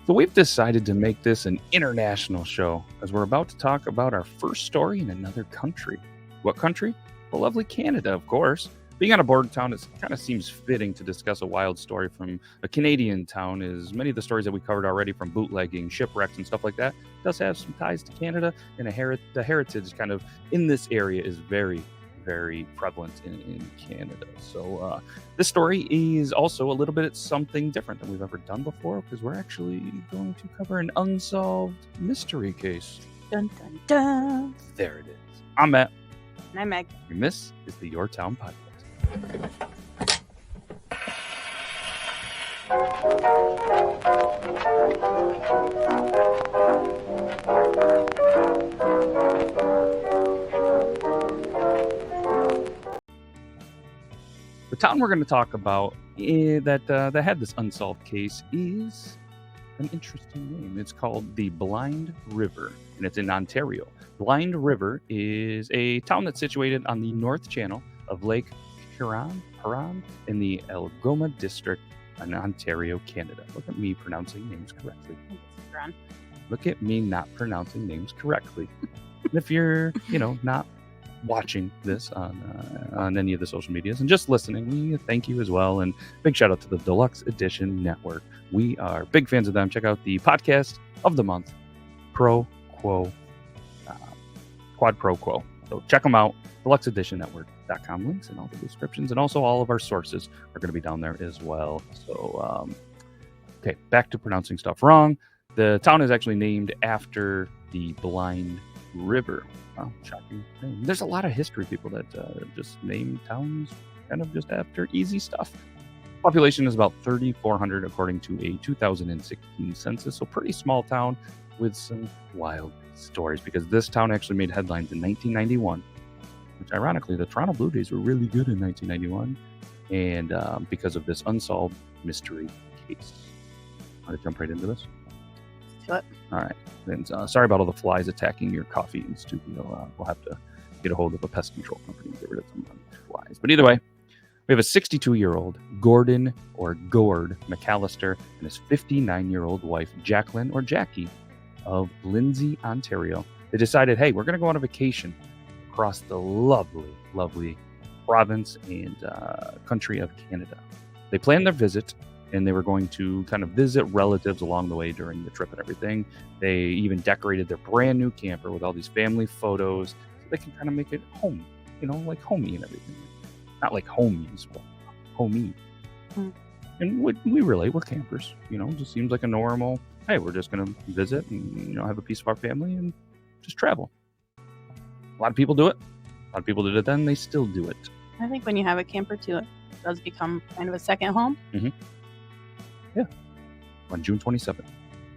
So we've decided to make this an international show as we're about to talk about our first story in another country. What country? Well, lovely Canada, of course. Being on a border town, it kind of seems fitting to discuss a wild story from a Canadian town, as many of the stories that we covered already from bootlegging, shipwrecks, and stuff like that does have some ties to Canada, and the heritage kind of in this area is very, very prevalent in Canada. So this story is also a little bit something different than we've ever done before, because we're actually going to cover an unsolved mystery case. Dun, dun, dun. There it is. I'm Matt. And I'm Megh. And this is the Yore Town Podcast. The town we're going to talk about that had this unsolved case is an interesting name. It's called the Blind River, and it's in Ontario. Blind River is a town that's situated on the North Channel of Lake Huron in the Algoma district in Ontario, Canada. Look at me pronouncing names correctly. Look at me not pronouncing names correctly. And if you're, not watching this on any of the social medias and just listening, we thank you as well. And big shout out to the Deluxe Edition Network. We are big fans of them. Check out the podcast of the month, Quad Pro Quo. So check them out, deluxeeditionnetwork.com. Links in all the descriptions, and also all of our sources are going to be down there as well. So, okay, back to pronouncing stuff wrong. The town is actually named after the Blind River. Wow, shocking name. There's a lot of history people that just name towns kind of just after easy stuff. Population is about 3,400 according to a 2016 census, so pretty small town with some wild stories, because this town actually made headlines in 1991, which ironically the Toronto Blue Jays were really good in 1991, and because of this unsolved mystery case. Want to jump right into this? What? All right. And sorry about all the flies attacking your coffee in the studio. We'll have to get a hold of a pest control company and get rid of some flies. But either way, we have a 62-year-old Gord McAllister and his 59-year-old wife, Jacqueline or Jackie, of Lindsay, Ontario. They decided, hey, we're going to go on a vacation across the lovely, lovely province and country of Canada. They planned their visit, and they were going to kind of visit relatives along the way during the trip and everything. They even decorated their brand new camper with all these family photos so they can kind of make it home, like homey and everything. Not like homies, but homey. And we relate, we're campers, just seems like a normal, hey, we're just going to visit and, have a piece of our family and just travel. A lot of people do it. A lot of people did it then. They still do it. I think when you have a camper too, it does become kind of a second home. Mm-hmm. Yeah. On June 27th,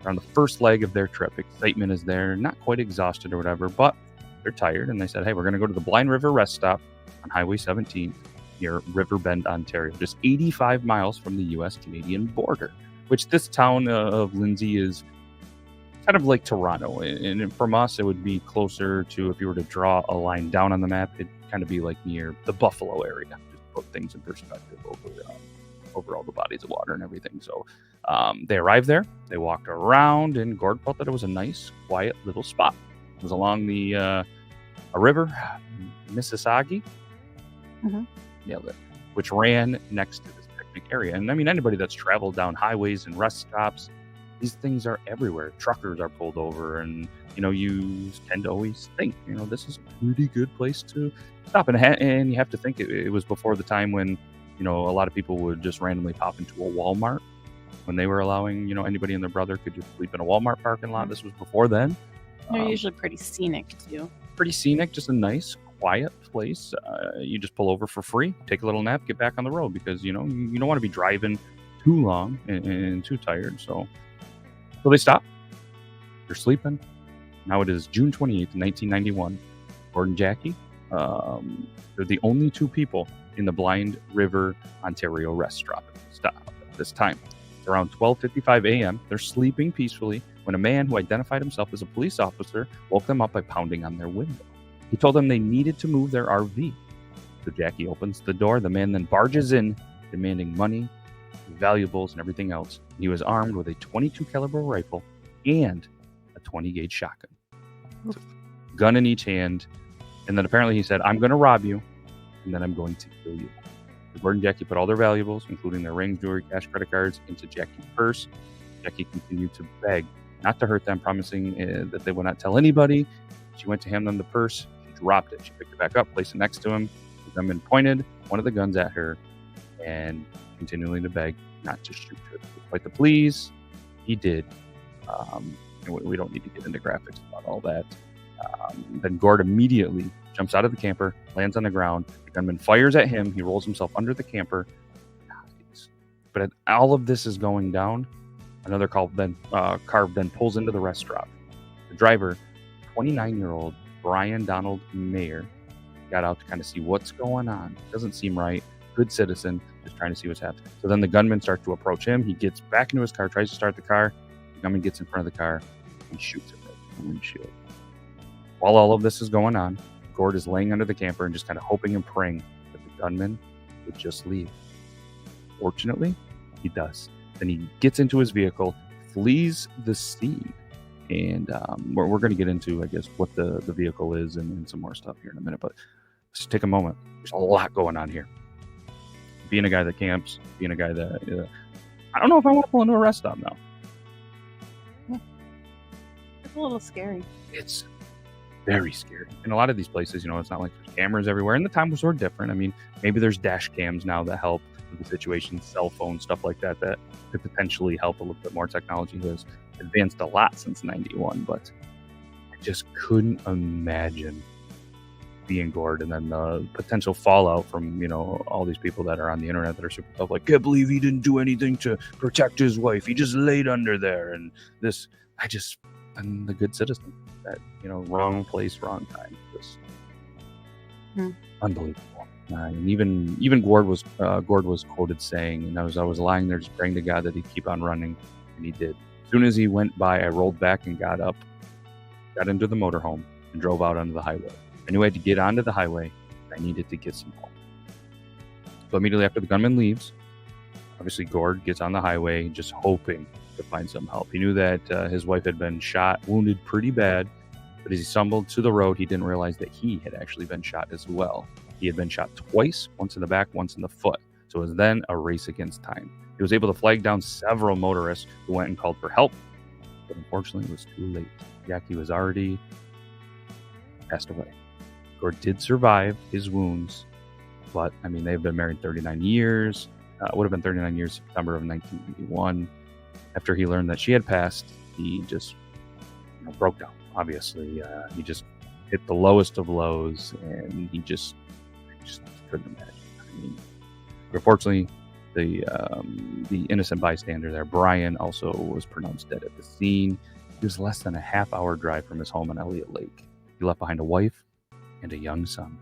they're on the first leg of their trip. Excitement is there, not quite exhausted or whatever, but they're tired. And they said, hey, we're going to go to the Blind River rest stop on Highway 17 near Riverbend, Ontario, just 85 miles from the U.S.-Canadian border, which this town of Lindsay is kind of like Toronto. And from us, it would be closer to, if you were to draw a line down on the map, it'd kind of be like near the Buffalo area, just to put things in perspective over all the bodies of water and everything. So they arrived there, they walked around, and Gord felt that it was a nice, quiet little spot. It was along the a river, Mississauga, nailed it, which ran next to this picnic area. And I mean, anybody that's traveled down highways and rest stops, these things are everywhere. Truckers are pulled over, and you tend to always think, this is a pretty good place to stop. And you have to think it was before the time when a lot of people would just randomly pop into a Walmart when they were allowing, anybody and their brother could just sleep in a Walmart parking lot. This was before then. They're usually pretty scenic too. Pretty scenic, just a nice, quiet place. You just pull over for free, take a little nap, get back on the road, because, you don't want to be driving too long and too tired. So they stop. They're sleeping. Now it is June 28th, 1991. Gord and Jackie, they're the only two people in the Blind River, Ontario rest stop at this time. It's around 12:55 a.m. They're sleeping peacefully when a man who identified himself as a police officer woke them up by pounding on their window. He told them they needed to move their RV. So Jackie opens the door. The man then barges in, demanding money valuables, and everything else. He was armed with a 22 caliber rifle and a 20 gauge shotgun. So, gun in each hand. And then apparently he said, "I'm going to rob you, and then I'm going to kill you." So Gord and Jackie put all their valuables, including their rings, jewelry, cash, credit cards, into Jackie's purse. Jackie continued to beg not to hurt them, promising that they would not tell anybody. She went to hand them the purse. She dropped it. She picked it back up, placed it next to him. The gunman pointed one of the guns at her and continuing to beg not to shoot her. Despite the pleas, he did. We don't need to get into graphics about all that. Then Gord immediately jumps out of the camper, lands on the ground. The gunman fires at him. He rolls himself under the camper. But as all of this is going down, another car then pulls into the rest stop. The driver, 29-year-old Brian Donald Megh, got out to kind of see what's going on. Doesn't seem right. Good citizen, just trying to see what's happening. So then the gunman starts to approach him. He gets back into his car, tries to start the car. The gunman gets in front of the car and shoots him right in the windshield. While all of this is going on, Gord is laying under the camper and just kind of hoping and praying that the gunman would just leave. Fortunately, he does. Then he gets into his vehicle, flees the scene, and we're going to get into, I guess, what the vehicle is and some more stuff here in a minute. But let's take a moment. There's a lot going on here. Being a guy that camps, being a guy that I don't know if I want to pull into a rest stop now. It's a little scary. It's very scary. In a lot of these places, it's not like there's cameras everywhere, and the times were different. I mean, maybe there's dash cams now that help with the situation, cell phones, stuff like that could potentially help a little bit more. Technology has advanced a lot since 91, but I just couldn't imagine being Gord, and then the potential fallout from, all these people that are on the internet that are super tough, like, can't believe he didn't do anything to protect his wife. He just laid under there. And this, I'm the good citizen that, wrong place, wrong time. Just unbelievable. And even Gord was quoted saying, and I was lying there just praying to God that he'd keep on running, and he did. As soon as he went by, I rolled back and got up, got into the motorhome, and drove out onto the highway. I knew I had to get onto the highway. I needed to get some help. So immediately after the gunman leaves, obviously Gord gets on the highway, just hoping to find some help. He knew that his wife had been shot, wounded pretty bad, but as he stumbled to the road, he didn't realize that he had actually been shot as well. He had been shot twice, once in the back, once in the foot. So it was then a race against time. He was able to flag down several motorists who went and called for help, but unfortunately it was too late. Jackie was already passed away. Gord did survive his wounds, but they've been married 39 years. Would have been 39 years, September of 1981. After he learned that she had passed, he just broke down. Obviously, he just hit the lowest of lows, and he just couldn't imagine. Unfortunately, the innocent bystander there, Brian, also was pronounced dead at the scene. He was less than a half-hour drive from his home in Elliott Lake. He left behind a wife and a young son.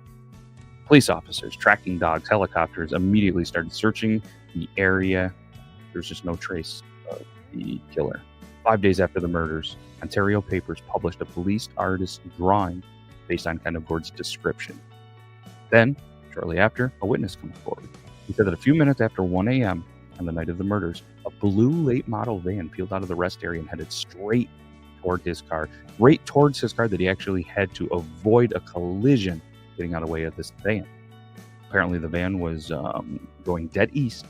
Police officers, tracking dogs, helicopters immediately started searching the area. There's just no trace of the killer. 5 days after the murders, Ontario papers published a police artist's drawing based on kind of Gord's description. Then, shortly after, a witness comes forward. He said that a few minutes after 1 a.m. on the night of the murders, a blue late model van peeled out of the rest area and headed straight towards his car that he actually had to avoid a collision getting out of the way of this van. Apparently the van was going dead east,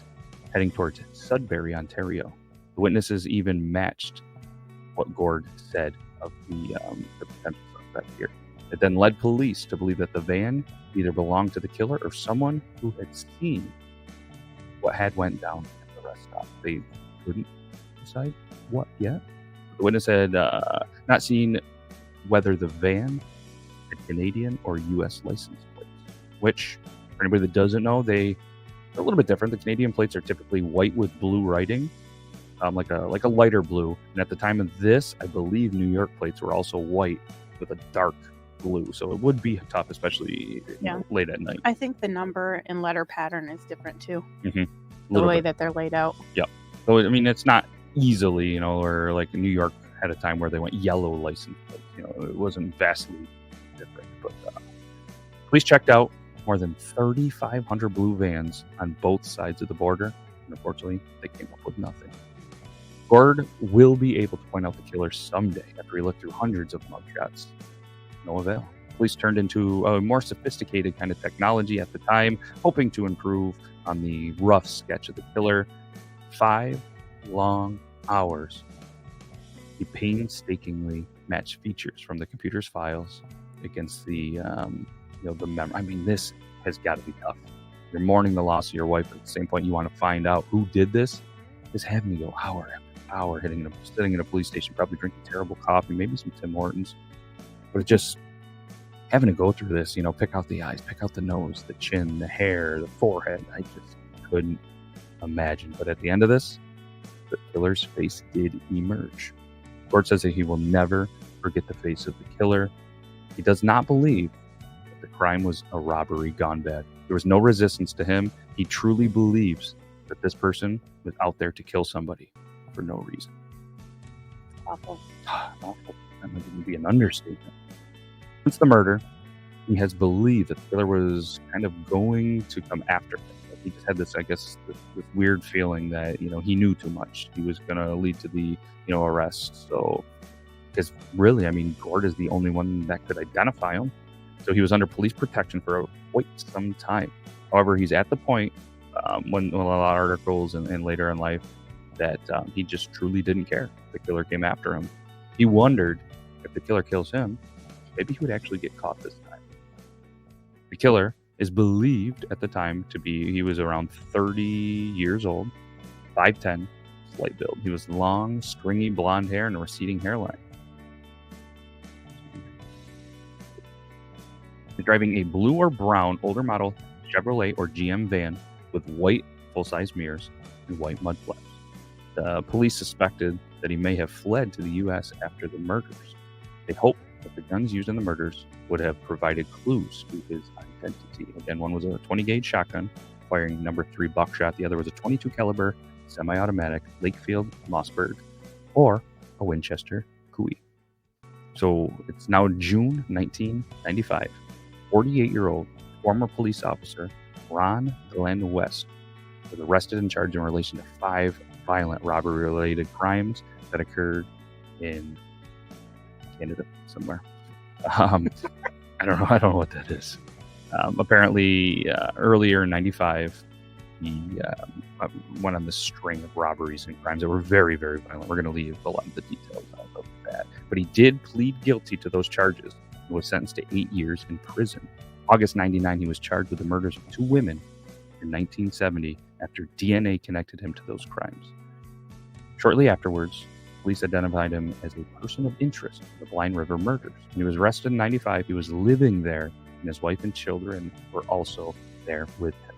heading towards Sudbury, Ontario. The witnesses even matched what Gord said of the potential suspect here. It then led police to believe that the van either belonged to the killer or someone who had seen what had went down at the rest stop. They couldn't decide what yet. The witness had not seen whether the van had Canadian or U.S. license plates, which, for anybody that doesn't know, they're a little bit different. The Canadian plates are typically white with blue writing, like a lighter blue. And at the time of this, I believe New York plates were also white with a dark blue. So it would be tough, especially late at night. I think the number and letter pattern is different too. Mm-hmm. The way that they're laid out. Yep. So it's not easily, or like New York had a time where they went yellow license plates. It wasn't vastly different. But police checked out more than 3,500 blue vans on both sides of the border, And unfortunately, they came up with nothing. Gord will be able to point out the killer someday after he looked through hundreds of mugshots. No avail. Police turned into a more sophisticated kind of technology at the time, hoping to improve on the rough sketch of the killer. 5 long hours. He painstakingly matched features from the computer's files against the memory. I mean, this has got to be tough. You're mourning the loss of your wife, but at the same point, you want to find out who did this. Just having me go hour after hour, sitting in a police station, probably drinking terrible coffee, maybe some Tim Hortons, but just having to go through this, pick out the eyes, pick out the nose, the chin, the hair, the forehead. I just couldn't imagine. But at the end of this, the killer's face did emerge. Gord says that he will never forget the face of the killer. He does not believe that the crime was a robbery gone bad. There was no resistance to him. He truly believes that this person was out there to kill somebody for no reason. Awful. Awful. That might even be an understatement. Since the murder, he has believed that the killer was kind of going to come after him. He just had this, I guess, this weird feeling that, he knew too much. He was going to lead to the, arrest. So, because really, I mean, Gord is the only one that could identify him. So he was under police protection for quite some time. However, he's at the point, when a lot of articles and later in life, that he just truly didn't care. The killer came after him. He wondered if the killer kills him, maybe he would actually get caught this time. The killer is believed at the time to be, he was around 30 years old, 5'10", slight build. He was long, stringy blonde hair and a receding hairline. He's driving a blue or brown older model Chevrolet or GM van with white full-size mirrors and white mud flaps. The police suspected that he may have fled to the U.S. after the murders. They hoped that the guns used in the murders would have provided clues to his identity. Again, one was a 20-gauge shotgun firing number 3 buckshot. The other was a 22 caliber semi-automatic Lakefield Mossberg or a Winchester Cooey. So it's now June 1995. 48-year-old former police officer Ron Glenn West was arrested and charged in relation to 5 violent robbery-related crimes that occurred in Canada somewhere. I don't know what that is. Apparently, earlier in 95, he went on this string of robberies and crimes that were very, very violent. We're going to leave a lot of the details out of that. But he did plead guilty to those charges and was sentenced to 8 years in prison. August 99, he was charged with the murders of 2 women in 1970 after DNA connected him to those crimes. Shortly afterwards, police identified him as a person of interest in the Blind River murders. When he was arrested in 95, he was living there, and his wife and children were also there with him.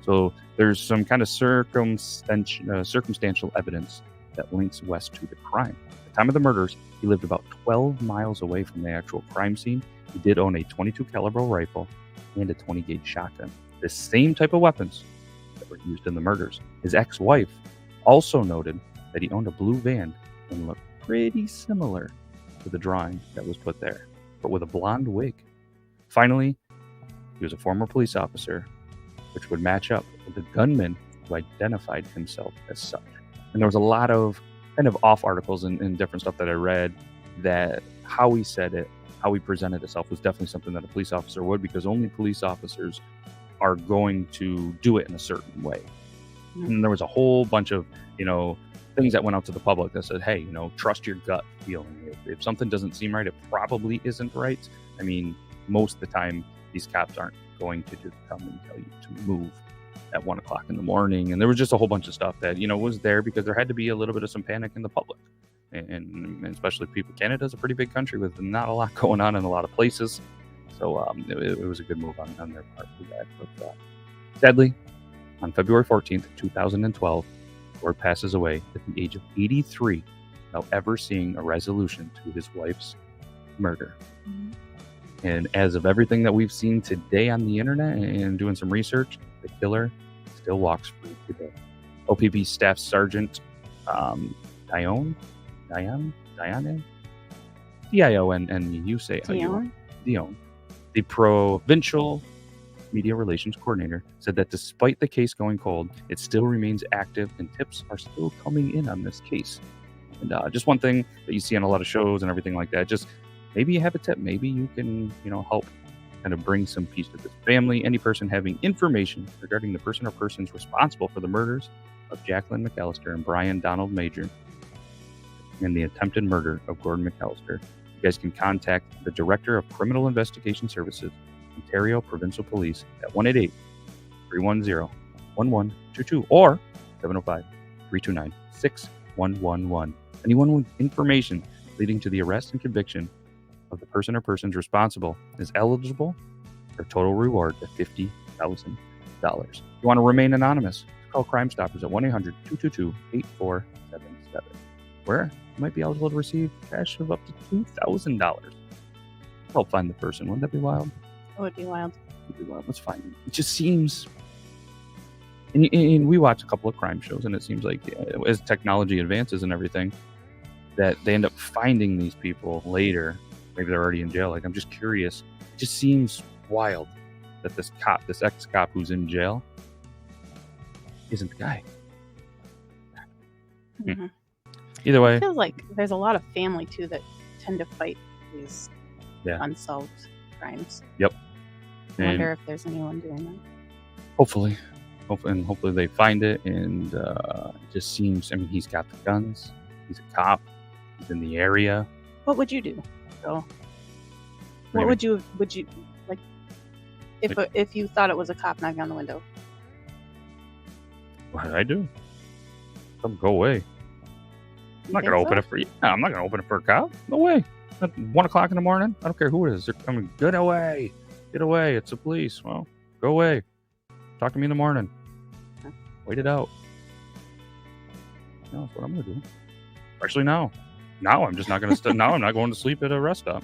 So there's some kind of circumstantial evidence that links West to the crime. At the time of the murders, he lived about 12 miles away from the actual crime scene. He did own a 22 caliber rifle and a 20-gauge shotgun, the same type of weapons that were used in the murders. His ex-wife also noted that he owned a blue van and looked pretty similar to the drawing that was put there, but with a blonde wig. Finally, he was a former police officer, which would match up with the gunman who identified himself as such. And there was a lot of kind of off articles and different stuff that I read that how he said it, how he presented himself was definitely something that a police officer would, because only police officers are going to do it in a certain way. And there was a whole bunch of, things that went out to the public that said, hey, trust your gut feeling. If something doesn't seem right, it probably isn't right. I mean, most of the time, these cops aren't going to just come and tell you to move at 1 o'clock in the morning. And there was just a whole bunch of stuff that, was there because there had to be a little bit of some panic in the public. And especially people, Canada's a pretty big country with not a lot going on in a lot of places. So it was a good move on their part for that. But sadly, on February 14th, 2012, Gord passes away at the age of 83 without ever seeing a resolution to his wife's murder. And as of everything that we've seen today on the internet and doing some research, the killer still walks free today. OPP Staff Sergeant Dione, D-I-O-N-N-E, you say Dione. Dione, the provincial media relations coordinator, said that despite the case going cold, it still remains active and tips are still coming in on this case. And just one thing that you see on a lot of shows and everything like that, just maybe you have a tip, maybe you can, help kind of bring some peace to this family. Any person having information regarding the person or persons responsible for the murders of Jacqueline McAllister and Brian Donald Major and the attempted murder of Gordon McAllister, you guys can contact the Director of Criminal Investigation Services, Ontario Provincial Police at 188-310-1122 or 705-329-6111. Anyone with information leading to the arrest and conviction of the person or persons responsible is eligible for a total reward of $50,000. If you want to remain anonymous, call Crime Stoppers at 1-800-222-8477, where you might be eligible to receive cash of up to $2,000. Help find the person. Wouldn't that be wild? It would be wild. Let's find it. It just seems... And we watch a couple of crime shows, and it seems like as technology advances and everything, that they end up finding these people later. Maybe they're already in jail. Like, I'm just curious. It just seems wild that this ex-cop who's in jail, isn't the guy. Mm-hmm. Either way. It feels like there's a lot of family, too, that tend to fight these unsolved crimes. Yep. I wonder if there's anyone doing that. Hopefully they find it. And it just seems, he's got the guns. He's a cop. He's in the area. What would you do? So, what would you like if you thought it was a cop knocking on the window? What did I do? Tell him go away. I'm not gonna open it for you. No, I'm not gonna open it for a cop. No way. At 1 o'clock in the morning. I don't care who it is. They're coming. Get away. Get away. It's the police. Well, go away. Talk to me in the morning. Wait it out. No, that's what I'm gonna do. Actually, now I'm just not gonna. Now I'm not going to sleep at a rest stop.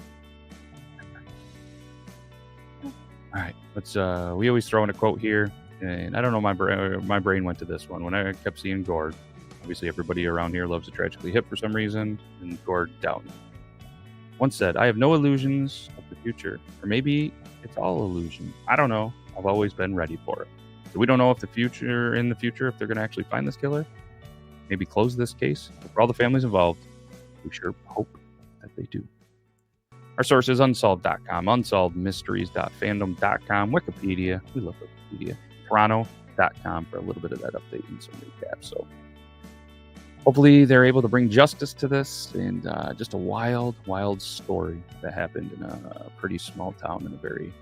All right. Let's. We always throw in a quote here, and I don't know. My brain went to this one when I kept seeing Gord. Obviously, everybody around here loves a tragically hip for some reason, and Gord Downey once said, "I have no illusions of the future, or maybe it's all illusion. I don't know. I've always been ready for it." So we don't know if in the future, if they're going to actually find this killer, maybe close this case. But for all the families involved, we sure hope that they do. Our source is unsolved.com, unsolvedmysteries.fandom.com, Wikipedia. We love Wikipedia. Toronto.com for a little bit of that update and some recaps. So hopefully they're able to bring justice to this, and just a wild, wild story that happened in a pretty small town in a very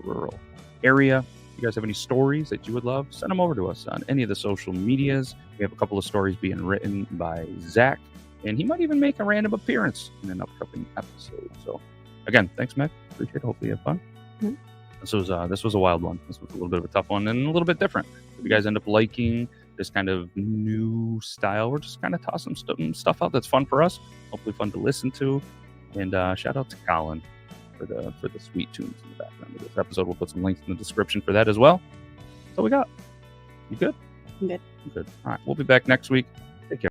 rural area. If you guys have any stories that you would love, send them over to us on any of the social medias. We have a couple of stories being written by Zach, and he might even make a random appearance in an upcoming episode. So again, thanks, Megh. Appreciate it. Hopefully you have fun. Mm-hmm. This was a wild one. This was a little bit of a tough one and a little bit different. If you guys end up liking this kind of new style, we're just kind of tossing stuff out that's fun for us, hopefully fun to listen to. And shout out to Colin for the sweet tunes in the background of this episode. We'll put some links in the description for that as well. So we got. You good? I'm good. Good. All right. We'll be back next week